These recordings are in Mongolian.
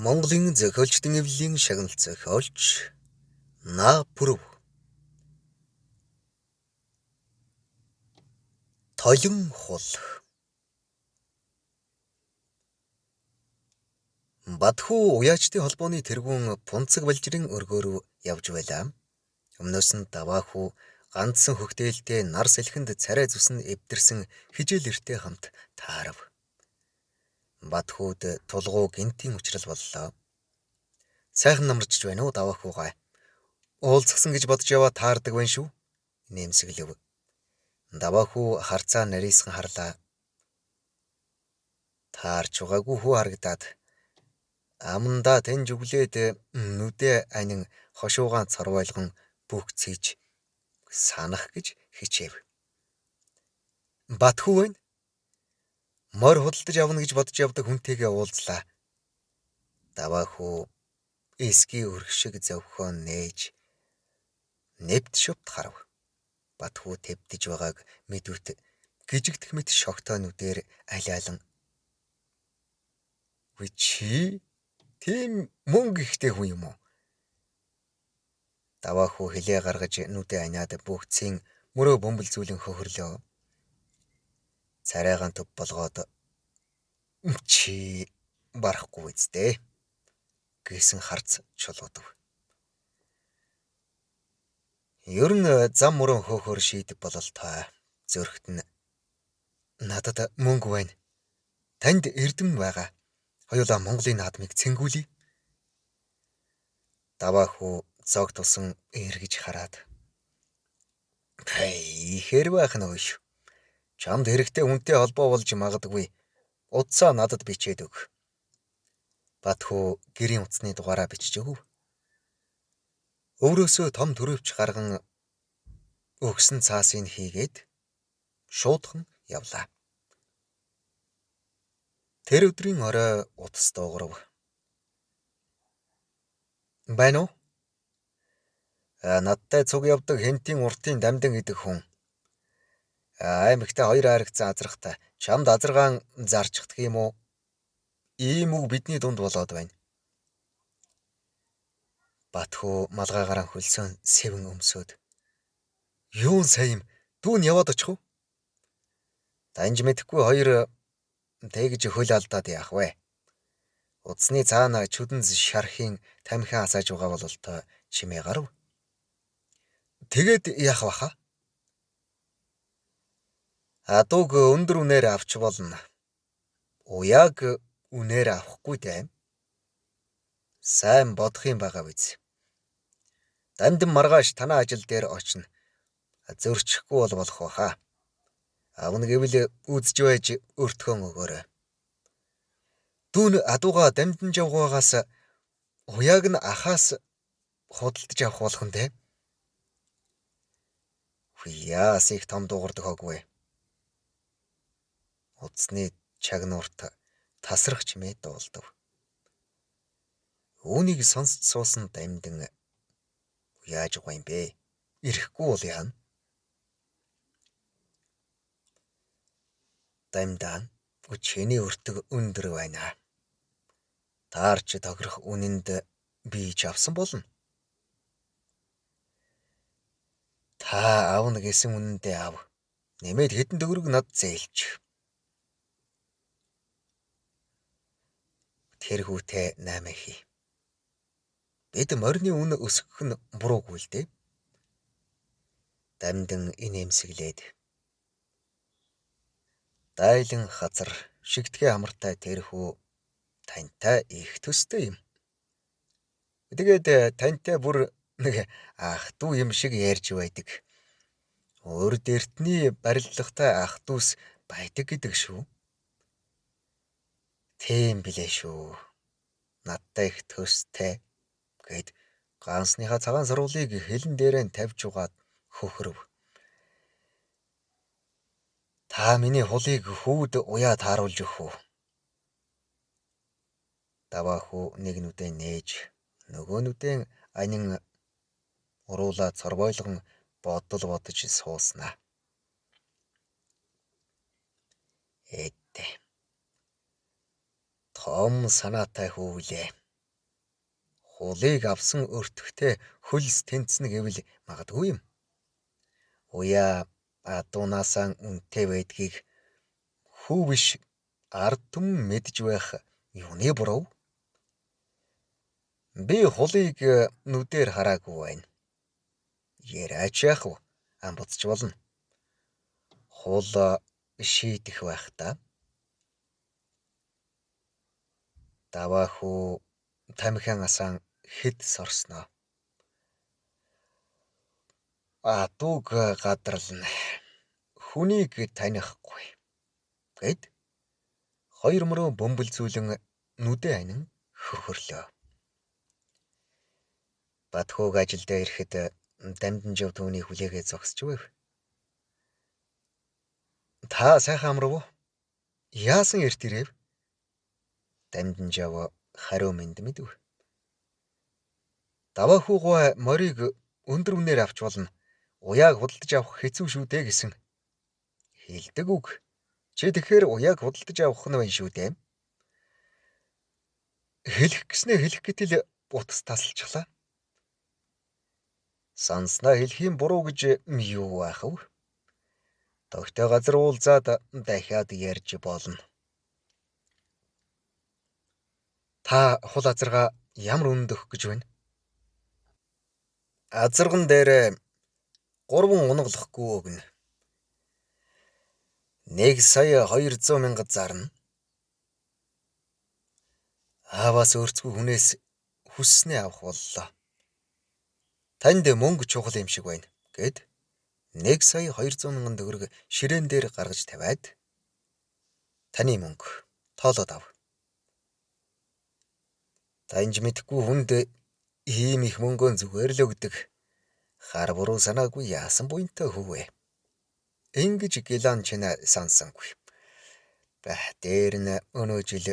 Монголын зохиолчдын эвлэлийн шагналт зохиолч Напүрв Толин хул Бадхүү уяачдын холбооны тэргүүн Пунцэг Балжирын өргөө рүү явж байлаа. Өмнөөс нь Даваахүү ганцхан хөхтээлтэй нар салхинд царай зүсэн эвдэрсэн хижээл эртэй хамт таарав. Бадхүүд тулгуу гинтийн учрал боллоо. Сайхан намарчж байна уу Даваахуугаа? Уулзсан гэж бодож яваа таардаг байна шүү. Нэмсэглэв. Даваахүү харцаа нарийсхан харлаа. Таарч байгаагүй хүү харагдаад амандаа тэнж өглөөд нүдэ анин хошуугаан царвайлган бүх цийж санах гэж хичээв. Бадхүү байна. Морь худалдаж авна гэж бодож явдаг хүнтэйгээ уулзлаа. Даваахүү эсгийн өрх шиг зовхон нээж нэвт шувт харав. Бадхүү тэвдэж байгааг мэдвэт гжигдэх мэт шогтой нүдээр алиалан "Чи тийм мөнгө ихтэй хүн юм уу?" Даваахүү хилээ гаргаж нүдэ аниад бүгцийн мөрөө бөмбөлзүүлэн хөхөрлөө. Царайгаан төв болгоод "Чи барахгүй үсттэй" гэсэн харц чулуудав. Ер нь зам мөрөө хөөхөр шийдэх бололтой. Зөрөгт нь "Надад мөнгө байна. Танд эрдэм байгаа. Хоёулаа Монголын наадмыг цэнгүүлье." Даваахүү зог тусан эргэж хараад "Ихэр байх нь ууш. Чамд хэрэгтэй хүнтэй холбоо болж магадгүй. Утсаа надад бичээд өг." Бадхүү гэрийн утасны дугаараа бичиж өгөв. Өврөөсөө том төрөвч гарган өгсөн цаасыг хийгээд шуудхан явлаа. Тэр өдрийн орой утас дуугарав. "Байна уу? Надтай цуг явдаг хэнтийн уртын дамдан гэдэг хүн. Аймагта хоёр харагцсан азрахтай. Чамд азаргаан зарчихдаг юм уу? Ийм үг бидний дунд болоод байна." Бадхүү малгайгараа хөлсөөн сэвэн өмсөөд "Юун сайн юм? Дүүн яваад очих уу?" "Данж мэдэхгүй хоёр тэгж хөл алдаад яах вэ? Утасны цаана чүдэнз шархийн тамхиан асааж байгаа бололтой чимээ гарав." "Тэгээд яах баха?" "Адууг өндөр үнээр авч болно. Уяаг үнээр авахгүй дээ. Сайн бодох юм байгаа биз. Дамдан маргааш танаа ажил дээр очно. Зөрчихгүй бол болох баха. Авна гэвэл үзэж байж өртгөн өгөөрэй. Дүүн адууга дамдан жавгаагаас уяаг нь ахаас худалдаж авах болох нь дээ." "Яас их том дуугардаг хогвэ?" Утасны чагнуурт тасрах чимээ дуулдав. Үүнийг сонсч суусан дамдан яаж байгаа юм бэ? Ирэхгүй бол яана? "Дамдан чиний өртөг өндөр байна. Таарч тохирох үнэнд би ч авсан болно. Та авна гэсэн үнэндээ ав. Нэмээд хэдэн төгрөг над зээлч." "Тэр хүүтэй 8 хий. Бид морины үнэ өсгөх нь буруугүй л дээ." Дамдан инээмсэглээд "Дайлан хазар шигтгэе амартай тэр хүү тантай их төстэй юм. Тэгээд тантай бүр нэг ах дүү юм шиг ярьж байдаг. Урд эртний барилгатай ах дүүс байдаг гэдэг шүү." "Тийм билээ шүү. Надтай их төстэй" гэд ганцныхаа цагаан сургуулийг хилэн дээрээ тавьж угаад хөхрөв. "Та миний хулыг хүүд уяа тааруулж өгөх үү?" Даваахүү нэг нүдээ нээж нөгөө нүдэн анин уруулаа цорвойлгон бодол бодож сууснаа. "Том санаатай хүү лээ. хулыг авсан өртөгтэй хөлс тэнцэнэ гэвэл магадгүй юм. Уяа адуунаасаа үнэтэй байдгийг хүү биш ард түмэн мэдж байх юуны буруу? Би хулыг нүдээр хараагүй байна. Яраач яах вэ? Амбуцч болно. Хул шийдэх байх та. Даваахуу тамхин асан хэд сорсноо. Адууг гадарлна. Хүнийг танихгүй. Гэд хоёр мөрөө бөмбөлзүүлэн нүдэ анин хөхөрлөө. Батхууг ажилдаа ирэхэд Дамданжав түүний хүлээгээ зогсож байв. Та сайхан амрав уу? Яасан эрт ирэв? Дамданжав хариу мэнд мэдв. Даваахуугаа морийг өндөр үнээр авч болно. Уяаг худалдаж авах хэцүү шүү дээ гэсэн. Хэлдэг үг. Чи тэгэхээр уяаг худалдаж авах нь байна шүү дээ. Хэлэх гэснээ хэлэх гэтэл утас тасалчлаа. Санснаа хэлхийн буруу гэж юу байх вэ? Тогтой газар уулзаад дахиад ярьж болно. Та хул азарга ямар үнэнд өгөх гэж байна? Азарган дээр 3 унаглахгүй өгнө. 1,200,000 зарна. Ааваас өөрцгүй хүнээс хүсснээ авах боллоо. Танд мөнгө чухал юм шиг байна гэд 1,200,000 төгрөг ширээн дээр гаргаж тавиад таны мөнгө тоолоод ав. Таньж мэдхгүй хүнд ийм их мөнгөө зүгээр л өгдөг. Хар буруу санаагүй яасан буянтай хөвөө. Ингэж Гилан чинь сансангүй. Дээр нь өнөө жил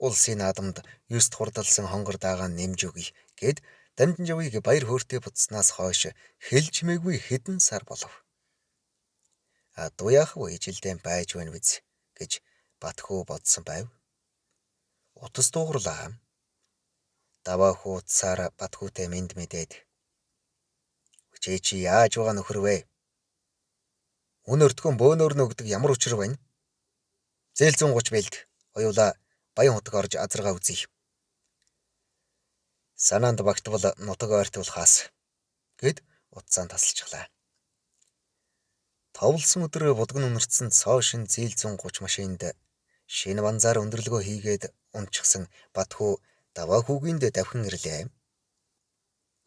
улсын наадамд 9-т хурдалсан хонгор дагаа нэмж өгье гэд Дамданжавыг баяр хөөртэй буцснаас хойш хэлж мэггүй хэдэн сар болов. Адуу яах вэ жилдээ байж байна биз гэж Батхуу бодсон байв. Утас дуугарлаа. Даваахуу утсаар Батхуутай мэд мэдээд чи яаж байгаа нөхөр вэ? Үн өртгөн бөөнөр нөгдөг ямар учир байна? Зээл 130 бэлд. Хоёулаа баян хутаг орж азаргаа үзье. Санаанд багтвал нутаг ойртуулахаас гэд утсаан тасалчихлаа. Товлсон өдөр будган үнэрсэн цоошин зээл 130 машинд шинэ банзаар өндөрлөгөө хийгээд унчихсан Батхуу Даваахуугинд давхин ирлээ.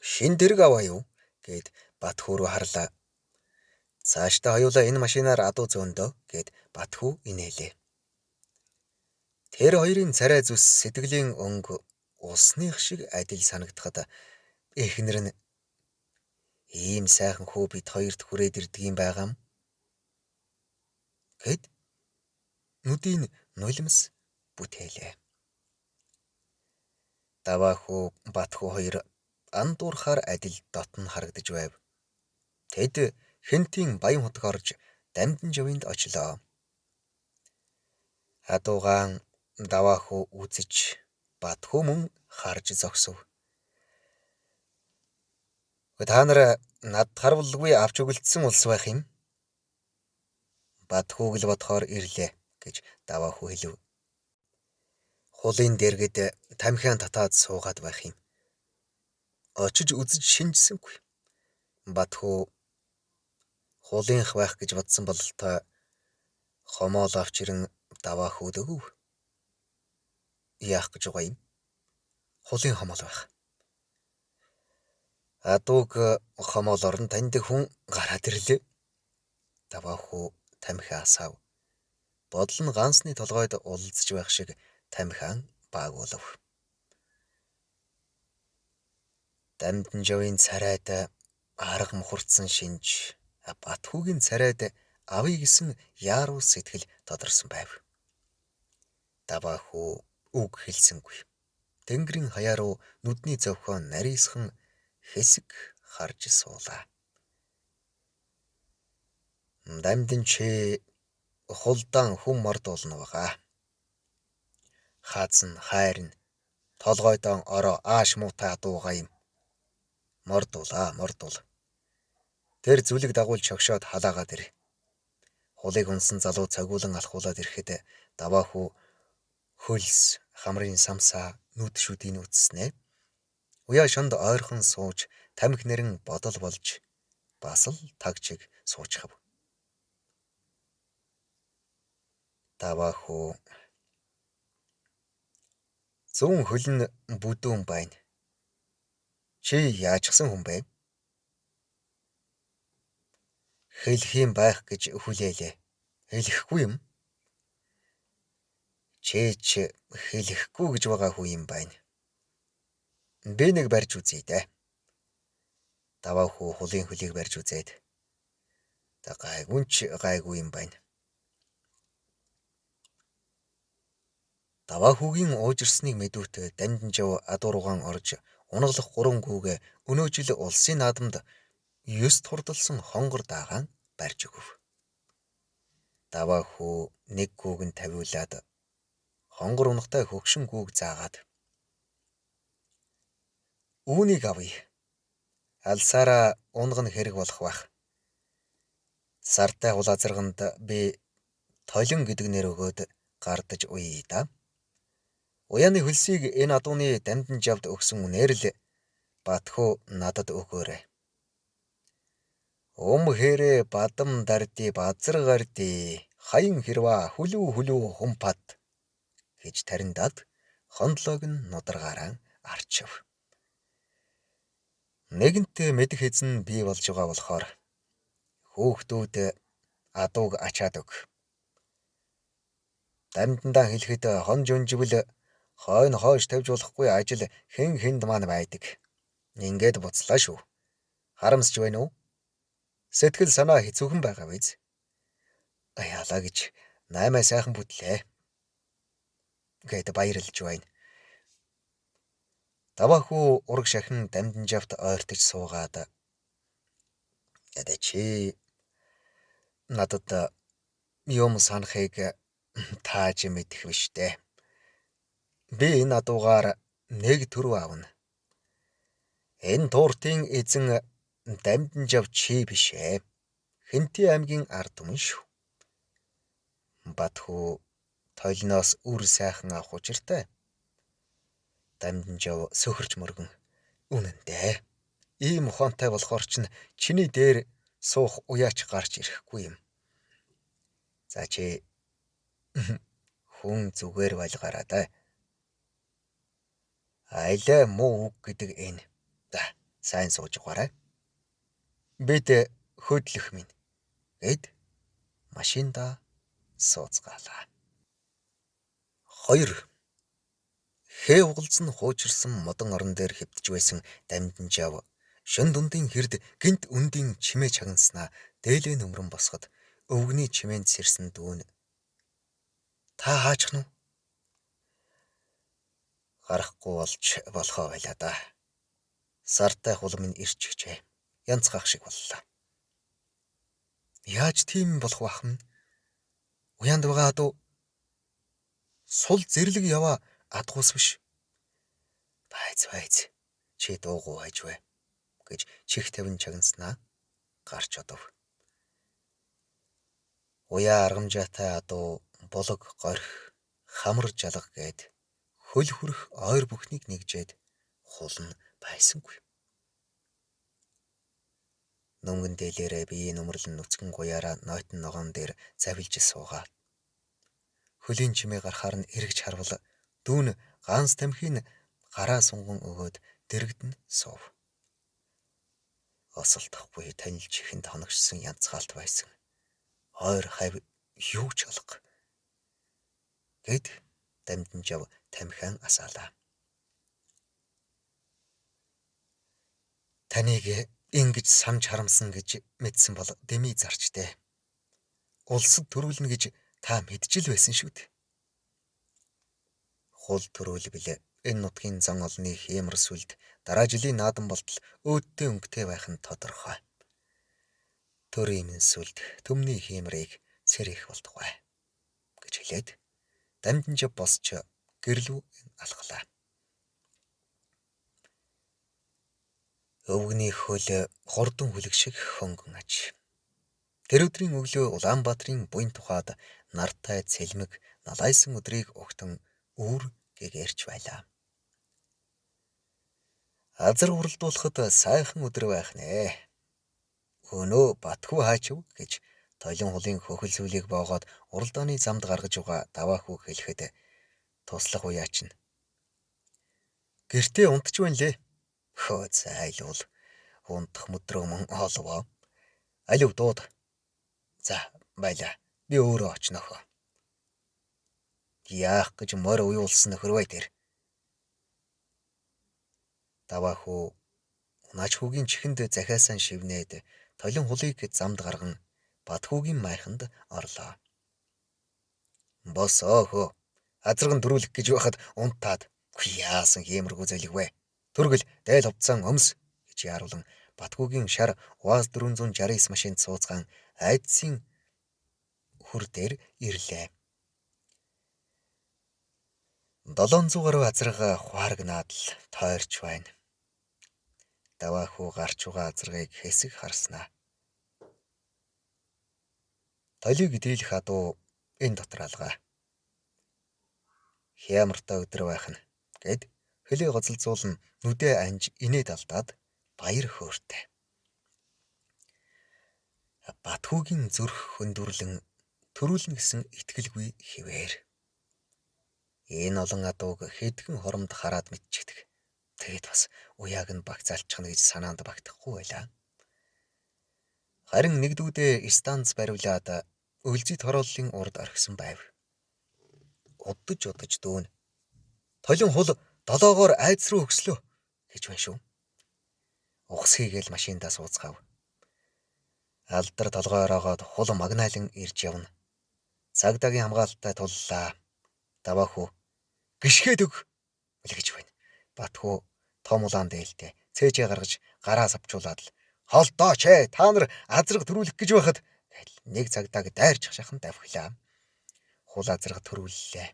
Шин дэрэг аваа юу гэд Батхуу руу харлаа. Цаашдаа хоёулаа энэ машинаар адуу зөөндөө гэд Батхуу инээлээ. Тэр хоёрын царай зүс сэтгэлийн өнгө усных шиг адил санагдахад эхнэр нь ийм сайхан хөө бид хоёрт хүрээд ирдэг юм байгаа юм гэд нүдийн нулимс бүтээлээ. Даваахуу Батхуу хоёр андуурхаар адил дотн харагдаж байв. Тэд хэнтийн баян хутаг орж Дамданжавынд очлоо. Адуугаан Даваахуу үзэж Батхуу мөн харж зогсов. Та нар над харвалгүй авч өгөлдсөн улс байх юм. Батхууг л бодохоор ирлээ гэж Даваахуу хэлв. Хулын дэргэд тамхиан татаад суугаад байх юм. Очиж үзэж шинжсэнгүй. Батхуу хулынх байх гэж бодсон бололтой хомоол авч ирэн Даваахууд өгөв. Яах гэж байгаа юм? Хулын хомоол байх. Адууг хомоол орон танд хүн гараад ирлээ. Даваахуу тамхиа асаав. Бодол нь ганцны толгойд улалцж байх шиг тамхиан баагуулав. Дамданжавын царайд арга мухардсан шинж Батхуугийн царайд авъя гэсэн яаруу сэтгэл тодорсон байв. Даваахуу үг хэлсэнгүй. Тэнгэрийн хаяа руу нүдний зовхон нарийсхан хэсэг харж суулаа. Дамданчи хулдаан хүм морд болно байгаа. Хааз нь хайр нь толгойдоо ороо ааш муутай адуугаа юм. Мордуул. Тэр зүлэг дагуул чогшоод халаагаад ир. Хулыг унсан залуу цагуулан алхуулаад ирэхэд даваа хүү хөлс хамрын самсаа нүд шүдийн үтснэ. Уяа шонд ойрхон сууж тамхи нэрэн бодол болж бас л тагчиг суучхав. Даваа хүү зүүн хөлн бүдүүн байна. Чи яачсан хүн бэ? Хэлэх юм байх гэж хүлээлээ. Хэлэхгүй юм. Чээч хэлэхгүй гэж байгаа хүн юм байна. Би нэг барьж үзье дээ. Даваа хүү хулын хөлийг барьж үзээд. Та гайгүй юм байна. Даваа хүүгийн уужирсныг мэдүүт Дамжинжав адууругаан орж унаглах 3 гүүгээ өнөө жил улсын наадамд 9 хурдалсан хонгор даагаан барьж өгөв. Даваа хүү нэг гүүг нь тавиулаад хонгор унахтай хөгшин гүүг заагаад үүнийг авъя. Алсаараа унаг нь хэрэг болох байх. Сартай хулаазарганд би толин гэдэг нэр өгөөд гардаж уйя да. Уяаны хөлсийг энэ адууны Дамжинжавд өгсөн үнээр л Батхүү надад өгөөрэй. Хэрэ бадам дарди базар гарди хаян хэрва хүлүү хумпат гэж тариндаад хондлоог нь нударгаараа арчив. Нэгэнтээ мэдэх эзэн бий болж байгаа болохоор хөөхтүүд адууг ачаад өг. Дамдандаа хэлэхэд хон жунживл хойно хойш тавьж болохгүй ажил хэн хэнд маань байдаг. Ингээд буцлаа шүү. Харамсч байна уу? Сэтгэл санаа хэцүүхэн байгаа биз? Аяалаа гэж 8 сайхан бүтлээ. Гэт баярлж байна. Даваа хүү ураг шахин Дамжинжавт ойртож суугаад чи надад юм санахыг тааж мэдэх биш дээ. Би энэ адуугаар нэг төрөө авна. Энэ тууртын эзэн Дамжинжав чи биш ээ. Хэнти аймгийн ард түмэн шүү. Батхүү толноос үр сайхан авах учиртай. Дамжинжав сөхөрч мөргөн. Үнэн дээ. Ийм ухаантай болохоор ч чиний дээр суух уяач гарч ирэхгүй юм. За чи хүн зүгээр байлгаараа да. Айлаа муу үг гэдэг энэ. За сайн сууж угаарай. Бид хөдлөх минь гэд машинда сууцгаалаа. 2. Хээ угалзан хуучирсан модон орон дээр хэвтэж байсан Дамжинжав шөн дундын хэрд гинт үндийн чимээ чагнаснаа дээлээ нөмрөн босгод өвгний чимээнд сэрсэн дүүн. Та хаачих нь? Гарахгүй болж болохоо байлаа да. Сартай хулам минь ирч гिचээ. Янцгах шиг боллоо. Яаж тийм болох байх юм? Уяанд байгаа адуу сул зэрлэг яваа адгуус биш. Байц. Чи дуугүй хайж бай гэж чих тавин чагнаснаа гарч одов. Уяа аргамжаатай адуу булаг горх хамар жалга гээд хөл хүрэх ойр бүхнийг нэгжээд хулн байсангүй. Нөнгөн дээлээрээ биеийн нөмрлөн нүцгэн гуяраа нойтон ногоон дээр завилж суугаад хөлийн чимээ гарахаар нь эргэж харвал дүүн ганц тамхины гараа сунган өгөөд дэрэгдэн суув. Осолдохгүй танилж ихэнд хоногшсон янцгаалт байсан. Ойр хавь юу ч алга. Гэд Дамжинжав тамхиан асаалаа. Таныг ингэж самж харамсан гэж мэдсэн бол дэмий зарчтэй. Улсад төрүүлнэ гэж та мэдчил байсан шүү дээ. Хул төрүүлбэл энэ нутгийн зан олонны хиймэр сүлд дараа жилийн наадам болтол өөдтэй өнгөтэй байх нь тодорхой. Төрийн сүлд төмний хиймрийг цэрэх болтугай гэж хэлээд Дамжинжав босч гэрлүү алхлаа. Өвгний хөл хурдан хүлэг шиг хөнгөн аж. Тэр өдрийн өглөө Улаанбаатарын буян тухайд нартай цэлмэг налайсан өдрийг огтон үүр гэгэрч байлаа. Азар уралдуулахад сайхан өдөр байх нэ. Өнөө Батхүү хаачив гэж Толин хулын хөхөл сүлийг боогоод уралдааны замд гаргаж байгаа даваахүү хэлэхэд туслах уяач нь. Гэртээ унтж байна лээ. Хөө зайлуул. Унтах мөдрөө мөн олвоо. Алив дууд. За байлаа. Би өөрөө очнохоо. Яах гэж морь уйуулсан нөхөрвэй тэр. Даваахүү унаач хүүгийн чихэнд захиасан шивнээд Толин хулыг замд гарган Батхүүгийн майханд орлоо. Бос оохоо. Азарган дөрүүлэх гэж байхад унтаад яасан хиймэргүй зэлэг вэ? Түргэл дайл хувцсан өмс гэж яаруулан Батхүүгийн шар УАЗ 469 машинд сууцгаан айдсын хүр дээр ирлээ. 700 гаруй азарга хуаргнаад л тойрч байна. Даваахүү гарч байгаа азаргыг хэсэг харснаа. Толиг дийлэх адуу энэ дотор алгаа. Хямартай өдөр байх нь гэд хөлөө гоцолцуулн нүдээ анж инээд алдаад баяр хөөртэй. Батхүүгийн зүрх хөндүрлэн төрүүлнэ гэсэн итгэлгүй хിവэр. Энэ олон адууг хэдхэн хоромд хараад мэдчихдэг. Тэгэд бас уяаг нь багцаалчихна гэж санаанд багтахгүй байлаа. Харин нэгдүүдээ станц бариулаад өлзий торооллын урд орхисон байв. Удаж дүүн. Толин хул долоогоор айдас руу өгслөө гэж байна шүү. Ухс хийгээл машиндаа сууцгаав. Алдар толгой ороогоод хул магнаалин ирж явна. Цагдаагийн хамгаалалттай туллаа. Даваахүү гიშгээд өг гэж байна. Батхүү том улаан дээлтэй цээжээ гаргаж гараа савчуулаад л холдооч та нар азарга төрүүлэх гэж байхад нэг цагдааг дайрч хашахан давхилаа. Хул азарга төрүүллээ.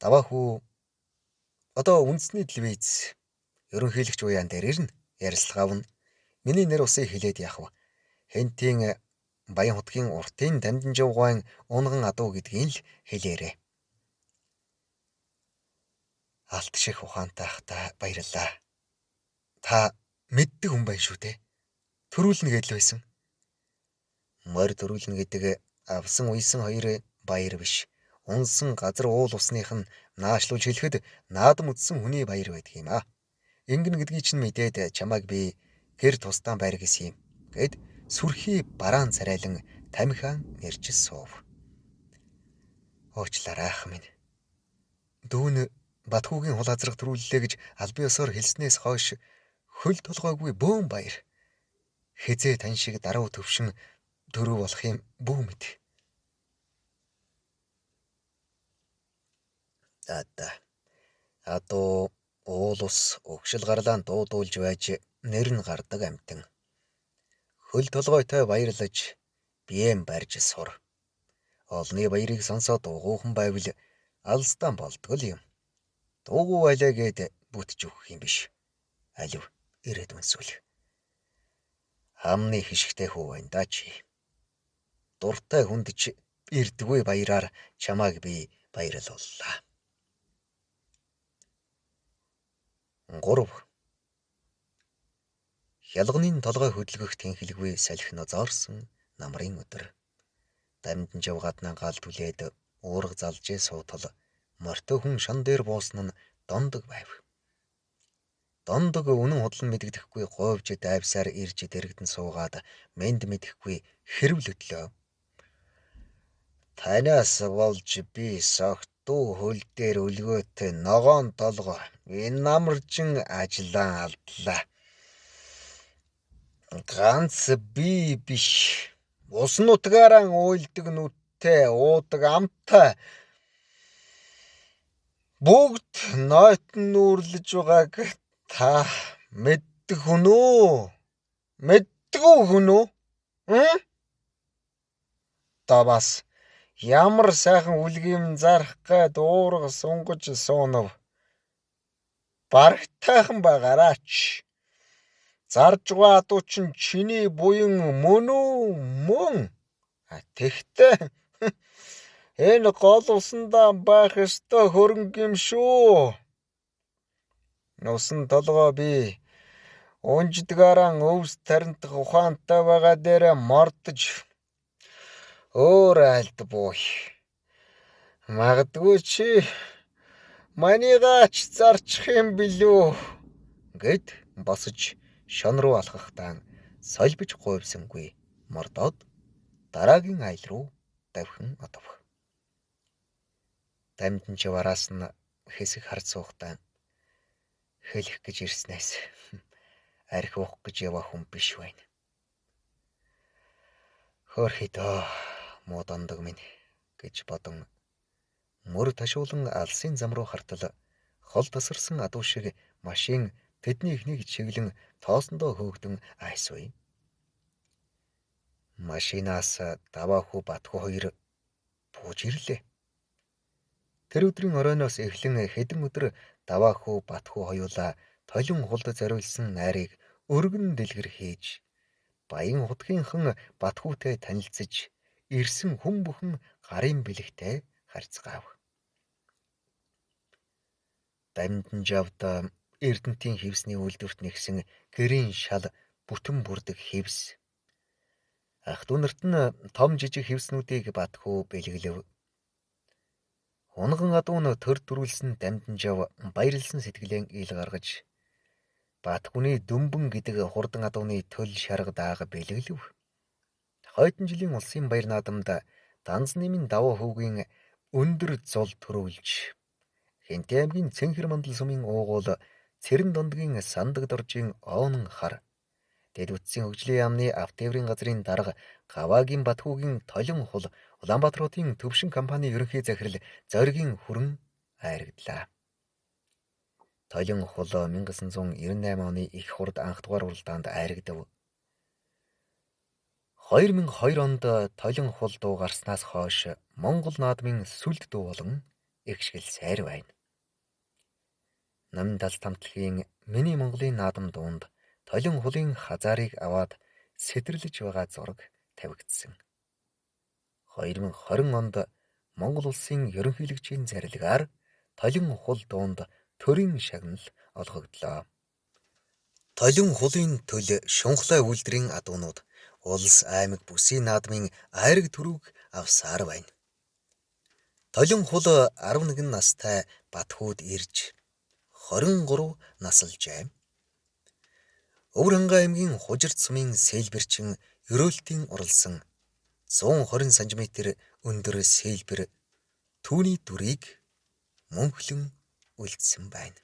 Даваахүү одоо үндэсний телевиз ерөнхийлөгч уяан дээр ирнэ. Ярилцлага авна. Миний нэр усыг хилээд яах вэ? Хентийн Баян хотгийн уртын Дамжинжуугаан унган адуу гэдгийг л хэлээрээ. Алт шиг ухаантай хата баярлаа. Та мэддэг хүн байна шүү дээ. Төрүүлнэ гэдэл байсан. Морь төрүүлнэ гэдэг авсан уйсан хоёр баяр биш. Унсан газар уул усных нь наашлуулж хэлэхэд наадам үтсэн хүний баяр байдаг юм аа. Ингэн гэдгийг чинь мэдээд чамайг би гэр тусдаан байр гэсэн юм. Гэд сүрхий бараан царайлан тамхиан нэрж суув. Уучлаарай ах минь. Дүүн Батхүүгийн хул азрах төрүүллээ гэж албан ёсоор хэлснээс хойш хөл толгойгүй бөөн баяр. Хизээ тань шиг даруй төвшин төрөв болох юм бүү мэд. Адуу уулус өгшил гарлаан дуудуулж байж нэр нь гардаг амтэн. Хөл толгойтой баярлаж биеэм барьж сур. Олны баярыг сонсоод угуухан байвал алстан болтгол юм. Дуугүй байлаа гэд бүтж өгөх юм биш. Алив ирээдүйн сүл. Хамны хишгтэй хүү байна да чи. Дуртай хүндж ирдгүй баяраар чамааг би баярлууллаа. 3. Хялганы толгой хөдөлгөх тэнхэлгүй салхи нозоорсон намрын өдөр. Дамжинжав гаднаа гал түлээд уурга залжээ суутал мортой хүн шан дээр буусан нь дондог байв. Дондог үнэн худлан мэддэхгүй говьж дайвсаар ирж дэрэгдэн суугаад мэнд мэдэхгүй хэрвлөдлөө. Танаас болж би согтуу хөл дээр өлгөөтэй ногоон толгой энэ намарчин ажиллаан алдлаа. Ганц би биш. Ус нутгаараа уйлдаг нүдтэй уудаг амтай бүгд нойтон нүүрлэж байгааг та мэддэг хүн үү? Мэддэггүй хүн үү? Та бас ямар сайхан үлгийм зарах гээд уурга сунгаж суунав. Барагтайхан байгаараач. Зарж байгаа адуу чинь чиний буян мөн үү? Мөн. Тэгтээ энэ гол усандаа байх ёстой хөрөнгө юм шүү. Усан толгой би унждгаараа өвс таринтах ухаантай байгаа дээрээ мордож өөр айлд бууй. Магадгүй чи манийгаач зарчих юм билүү гэд босож шон руу алхахтаа солбиж гуйвсангүй мордоод дараагийн айл руу давхин одов. Дамжин чавараас нь хэсэг харц суухтаа хэлэх гэж ирснээс арх уух гэж яваа хүн биш байна. Хөөрхөдөө муу дондог минь гэж бодон мөр ташуулан алсын зам руу хартал хол тасарсан адуу шиг машин тэдний ихнийг чиглэн тоосондоо хөөгдөн айсвэ. Машинаас давааху батху хоёр бууж ирлээ. Тэр өдрийн оройноос эхлэн хэдэн өдөр давааху батху хоёулаа толин хулд зориулсан найрыг өргөн дэлгэр хийж баян хутгийнхан батхутай танилцж ирсэн хүн бүхэн гарын бэлэгтэй харьцгаав. Дамжинжавд Эрдэнтийн хевсний үйлдвэрт нэгсэн гэрийн шал бүтэн бүрдэг хевс. Ах дүү нарт нь том жижиг хевснүүдийг батху бэлгэлэв. Унган адуу нь төр төрүүлсэн Дамжинжав баярлсан сэтгэлэн ил гаргаж Батхуны дүмбэн гэдэг хурдан адууны төл шарга даага бэлгэлэв. Хойдон жилийн улсын баяр наадамд Данз нэмийн даваа хөвгийн өндөр зул төрүүлж Хэнтэй аймгийн Цэнхэр мандал сумын уугуул Цэрэн дундгийн сандаг доржийн оонон хар Дэд үтсийн хөгжлийн яамны автоэврийн газрын дарга Гаваагийн Батхугийн толин хул Улаанбаатар хотын төвшин компани ерөнхий захирал Зоригийн хүрэн айрагдлаа. Толин хул 1998 оны их хурд анх дугаар уралдаанд айрагдав. 2002 онд толин хул дуу гарснаас хойш Монгол наадмын сүлд дуу болон ихшгэл сайр байна. Намын талс тамтлагийн Миний Монголын наадам дуунд толин хулын хазаарыг аваад сэтэрлэж байгаа зураг тавигдсан. 2020 онд Монгол улсын ерөнхийлөгчийн зарилгаар толин хул дуунд төрийн шагнал олгогдлоо. Толин хулын төл шунхлай үйлдвэрийн адуунууд улс аймаг бүсийн наадмын айраг төрөг авсаар байна. Толин хул 11 настай Батхуд ирж 23 насалжээ. Өвөрхангай аймгийн Хужирт сумын сээлбэрчин ерөөлтийн урлсан 120 см өндөр сээлбэр түүний дүрийг мөнхлөн үлдсэн байна.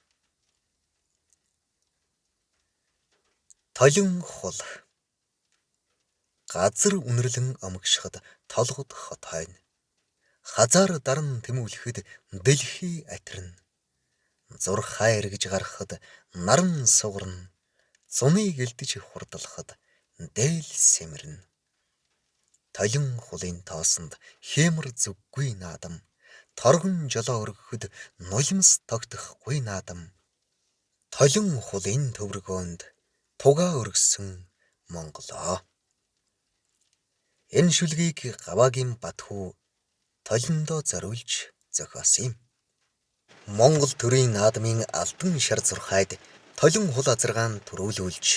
Толин хул газар үнэрлэн омгшихад толгод хот хойно. Хазаар даран тэмүүлэхэд дэлхий атирна. Зурхаа эргэж гарахад наран сугарна. Зуныг элдэж хурдлахад дээл сэмэрнэ. Толин хулын тоосонд хэмэр зүггүй наадам. Торгон жолоо өргөхөд нулимс тогтохгүй наадам. Толин хулын төвргөөнд тугаа өргсөн Монголоо. Энэ шүлгийг Гаваагийн Батху толиндоо зориулж зохиосон юм. Монгол төрийн наадмын алтан шар зурхайд толин хул азаргаан төрүүлүүлж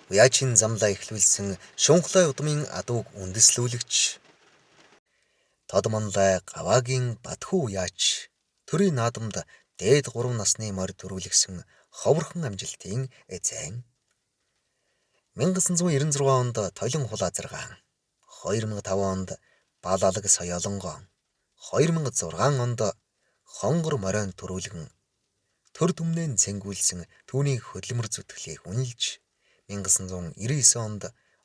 уяачин замлаа эхлүүлсэн шунхлай удмын адууг үндэслүүлэгч Тодмонлай Гаваагийн Батху уяач төрийн наадамд дээд 3 насны морь төрүүлэгсэн ховорхон амжилтын эзэн 1996 онд толин хул азаргаан 2005 онд Балалаг соёолонгоо 2006 онд хонгор моройн төрүүлгэн төр түмнэн цэнгүүлсэн түүний хөдөлмөр зүтгэлийг үнэлж 1999 онд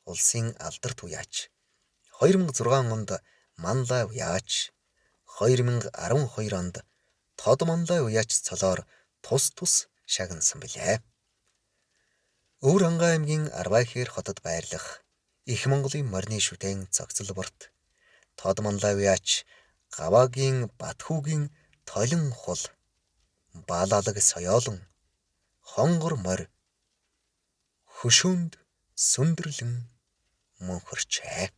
улсын алдарт уяач 2006 онд Манлай уяач 2012 онд Тодмонлай уяач цолоор тус шагнасан билээ. Өвөрхангай аймгийн Арвайхээр хотод байрлах Их Монголын морины шүтээн цогцол борт Тодмонлай уяач Гаваагийн Батхугийн толин хул Балалаг соёолон хонгор морь хөшөөнд сүндэрлэн мөнхөрчээ.